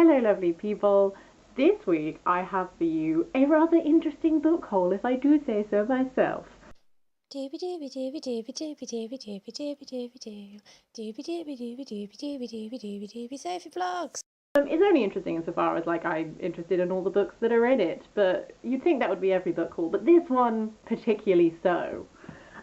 Hello lovely people, this week I have for you a rather interesting book haul if I do say so myself. Sophie Vlogs. It's only interesting insofar as I'm interested in all the books that are in it, but you'd think that would be every book haul, but this one particularly so.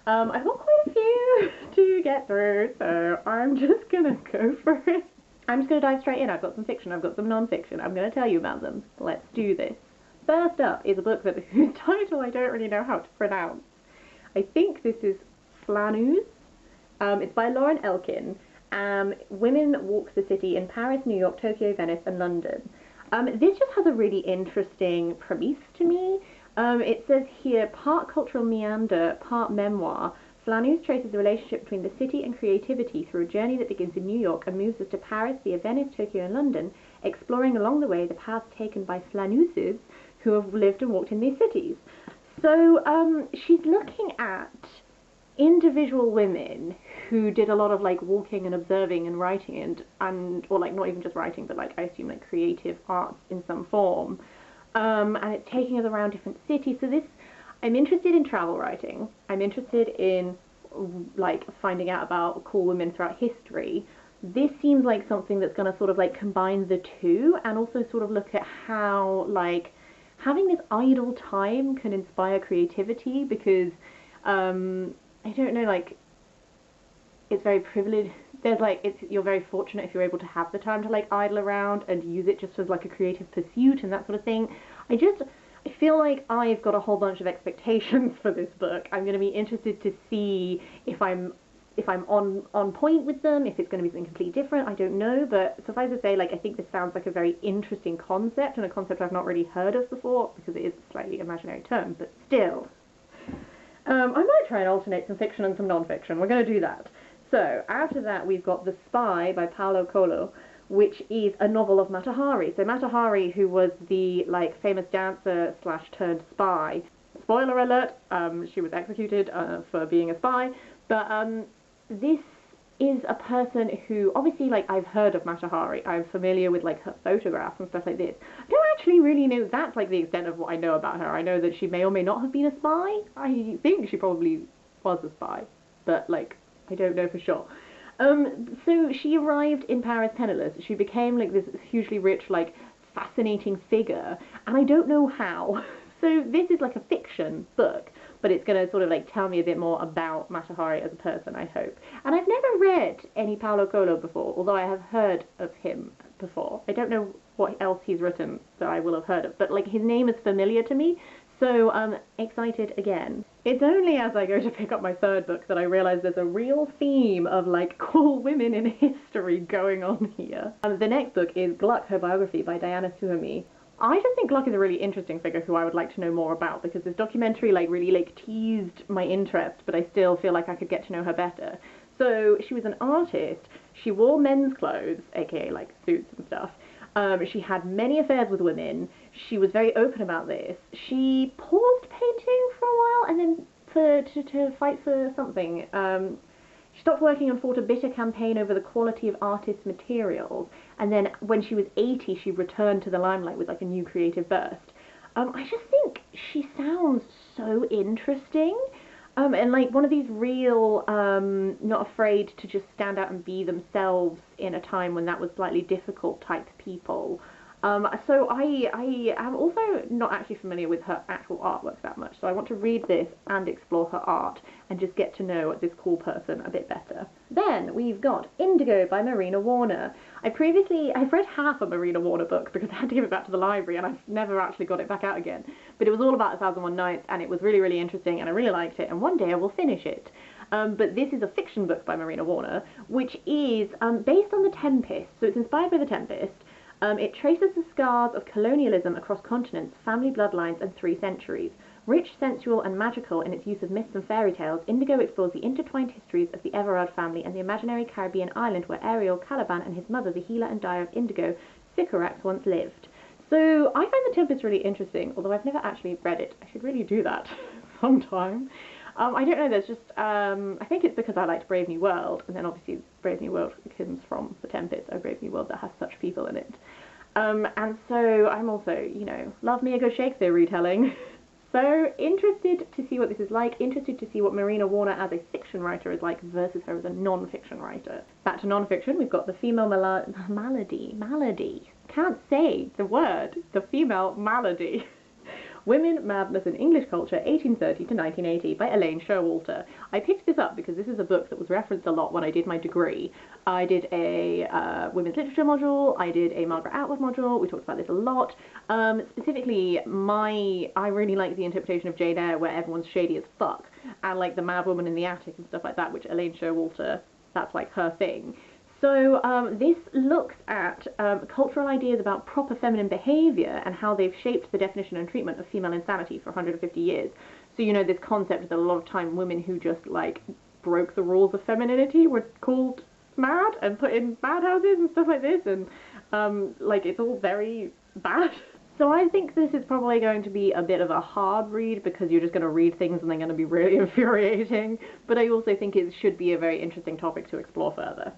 I've got quite a few to get through, so I'm just gonna go for it. I'm just gonna dive straight in. I've got some fiction, I've got some non-fiction. I'm gonna tell you about them. Let's do this. First up is a book whose title I don't really know how to pronounce. I think this is Flaneuse. It's by Lauren Elkin. Women Walk the City in Paris, New York, Tokyo, Venice, and London. This just has a really interesting premise to me. It says here, part cultural meander, part memoir, Flaneuse traces the relationship between the city and creativity through a journey that begins in New York and moves us to Paris via Venice, Tokyo, and London, exploring along the way the paths taken by Flaneuses who have lived and walked in these cities. So she's looking at individual women who did a lot of walking and observing and writing and or not even just writing, but I assume creative arts in some form. And it's taking us around different cities. So I'm interested in travel writing. I'm interested in finding out about cool women throughout history. This seems like something that's going to sort of combine the two, and also sort of look at how having this idle time can inspire creativity, because I don't know, it's very privileged. You're very fortunate if you're able to have the time to idle around and use it just as a creative pursuit and that sort of thing. I feel like I've got a whole bunch of expectations for this book. I'm going to be interested to see if I'm on point with them, if it's going to be something completely different. I don't know, but suffice to say, I think this sounds like a very interesting concept, and a concept I've not really heard of before, because it is a slightly imaginary term, but still. I might try and alternate some fiction and some non-fiction. We're going to do that. So, after that, we've got The Spy by Paulo Coelho, which is a novel of Mata Hari. So Mata Hari, who was the famous dancer / turned spy. Spoiler alert, she was executed for being a spy. But this is a person who, obviously, I've heard of Mata Hari. I'm familiar with her photographs and stuff like this. I don't actually really know. That's the extent of what I know about her. I know that she may or may not have been a spy. I think she probably was a spy, but I don't know for sure. So she arrived in Paris penniless. She became this hugely rich, fascinating figure, and I don't know how. So this is a fiction book, but it's going to sort of tell me a bit more about Mata Hari as a person, I hope. And I've never read any Paulo Coelho before, although I have heard of him before. I don't know what else he's written that I will have heard of, but his name is familiar to me, so I'm excited again. It's only as I go to pick up my third book that I realise there's a real theme of cool women in history going on here. The next book is Gluck, Her Biography by Diana Souhami. I just think Gluck is a really interesting figure who I would like to know more about, because this documentary really teased my interest, but I still feel like I could get to know her better. So she was an artist. She wore men's clothes, aka suits and stuff. She had many affairs with women. She was very open about this. She paused painting for a while, and then to fight for something. She stopped working and fought a bitter campaign over the quality of artists' materials. And then when she was 80, she returned to the limelight with a new creative burst. I just think she sounds so interesting. And one of these real, not afraid to just stand out and be themselves in a time when that was slightly difficult type people. So I am also not actually familiar with her actual artwork that much, so I want to read this and explore her art and just get to know this cool person a bit better. Then we've got Indigo by Marina Warner. I've read half a Marina Warner book because I had to give it back to the library, and I've never actually got it back out again. But it was all about 1001 Nights, and it was really, really interesting, and I really liked it, and one day I will finish it. But this is a fiction book by Marina Warner, which is based on The Tempest, so it's inspired by The Tempest. It traces the scars of colonialism across continents, family bloodlines, and 3 centuries. Rich, sensual, and magical in its use of myths and fairy tales, Indigo explores the intertwined histories of the Everard family and the imaginary Caribbean island where Ariel, Caliban, and his mother, the healer and dyer of Indigo, Sycorax, once lived. So I find The Tempest really interesting, although I've never actually read it. I should really do that sometime. I don't know, there's just, I think it's because I liked Brave New World, and then obviously Brave New World comes from The Tempest, a Brave New World that has such people in it. And so I'm also, you know, love me a good Shakespeare retelling. So interested to see what this is like, interested to see what Marina Warner as a fiction writer is like versus her as a non-fiction writer. Back to non-fiction, we've got the female Malady. Can't say the word. The female Malady. Women, Madness and English Culture, 1830 to 1980 by Elaine Showalter. I picked this up because this is a book that was referenced a lot when I did my degree. I did a women's literature module, I did a Margaret Atwood module, we talked about this a lot. Specifically, I really like the interpretation of Jane Eyre where everyone's shady as fuck, and like the mad woman in the attic and stuff like that, which Elaine Showalter, that's like her thing. So this looks at cultural ideas about proper feminine behaviour and how they've shaped the definition and treatment of female insanity for 150 years. So, you know, this concept that a lot of time women who just, like, broke the rules of femininity were called mad and put in madhouses and stuff like this, and, like, it's all very bad. So I think this is probably going to be a bit of a hard read because you're just going to read things and they're going to be really infuriating, but I also think it should be a very interesting topic to explore further.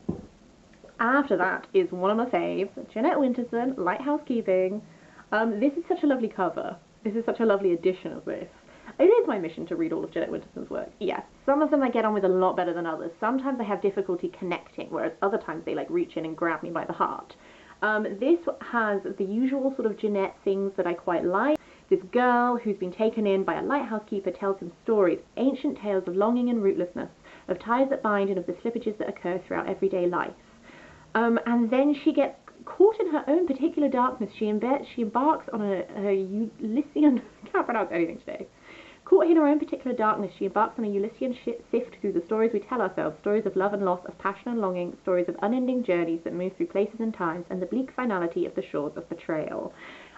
After that is one of my faves, Jeanette Winterson, Lighthousekeeping. This is such a lovely cover. This is such a lovely edition of this. It is my mission to read all of Jeanette Winterson's work. Yes, some of them I get on with a lot better than others. Sometimes I have difficulty connecting, whereas other times they like reach in and grab me by the heart. This has the usual sort of Jeanette things that I quite like. This girl who's been taken in by a lighthouse keeper tells him stories, ancient tales of longing and rootlessness, of ties that bind and of the slippages that occur throughout everyday life. And then she gets caught in her own particular darkness. She embarks on a Ulyssean, can't pronounce anything today. Caught in her own particular darkness, she embarks on a Ulyssean sift through the stories we tell ourselves, stories of love and loss, of passion and longing, stories of unending journeys that move through places and times, and the bleak finality of the shores of betrayal.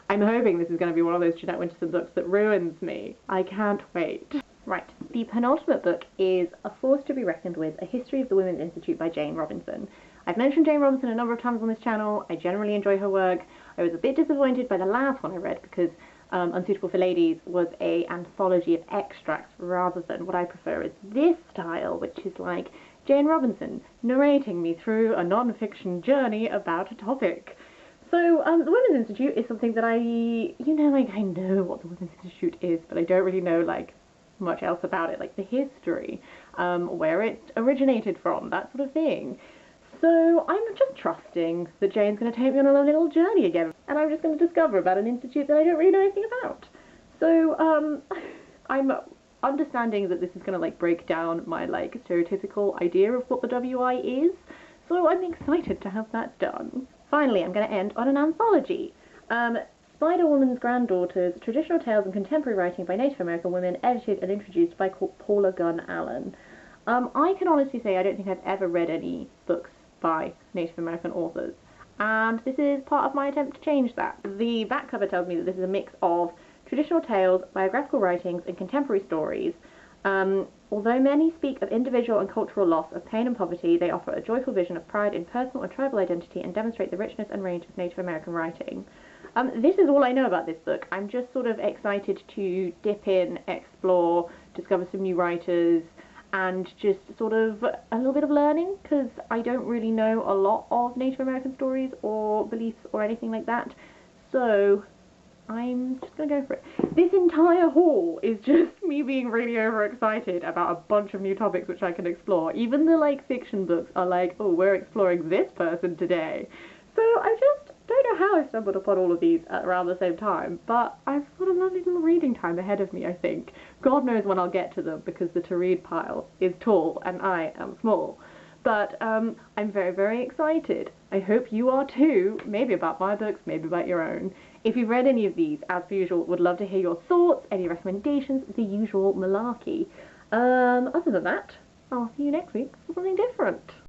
I'm hoping this is going to be one of those Jeanette Winterson books that ruins me. I can't wait. Right, the penultimate book is A Force to be Reckoned With, A History of the Women's Institute by Jane Robinson. I've mentioned Jane Robinson a number of times on this channel. I generally enjoy her work. I was a bit disappointed by the last one I read because Unsuitable for Ladies was an anthology of extracts rather than what I prefer is this style, which is like Jane Robinson narrating me through a non-fiction journey about a topic. So the Women's Institute is something that I know what the Women's Institute is, but I don't really know like much else about it, like the history, where it originated from, that sort of thing. So I'm just trusting that Jane's going to take me on a lovely little journey again, and I'm just going to discover about an institute that I don't really know anything about. So I'm understanding that this is going to like break down my like stereotypical idea of what the WI is, so I'm excited to have that done. Finally, I'm going to end on an anthology. Spider-Woman's Granddaughters, Traditional Tales and Contemporary Writing by Native American Women, edited and introduced by Paula Gunn Allen. I can honestly say I don't think I've ever read any books by Native American authors, and this is part of my attempt to change that. The back cover tells me that this is a mix of traditional tales, biographical writings, and contemporary stories. Although many speak of individual and cultural loss, of pain and poverty, they offer a joyful vision of pride in personal and tribal identity and demonstrate the richness and range of Native American writing. This is all I know about this book. I'm just sort of excited to dip in, explore, discover some new writers, and just sort of a little bit of learning, because I don't really know a lot of Native American stories or beliefs or anything like that, so I'm just gonna go for it. This entire haul is just me being really overexcited about a bunch of new topics which I can explore. Even the like fiction books are like, oh, we're exploring this person today. So I just don't know how I stumbled upon all of these at around the same time, but I've got a lovely little reading time ahead of me, I think. God knows when I'll get to them, because the to-read pile is tall and I am small. But I'm very, very excited. I hope you are too, maybe about my books, maybe about your own. If you've read any of these, as per usual, would love to hear your thoughts, any recommendations, the usual malarkey. Other than that, I'll see you next week for something different.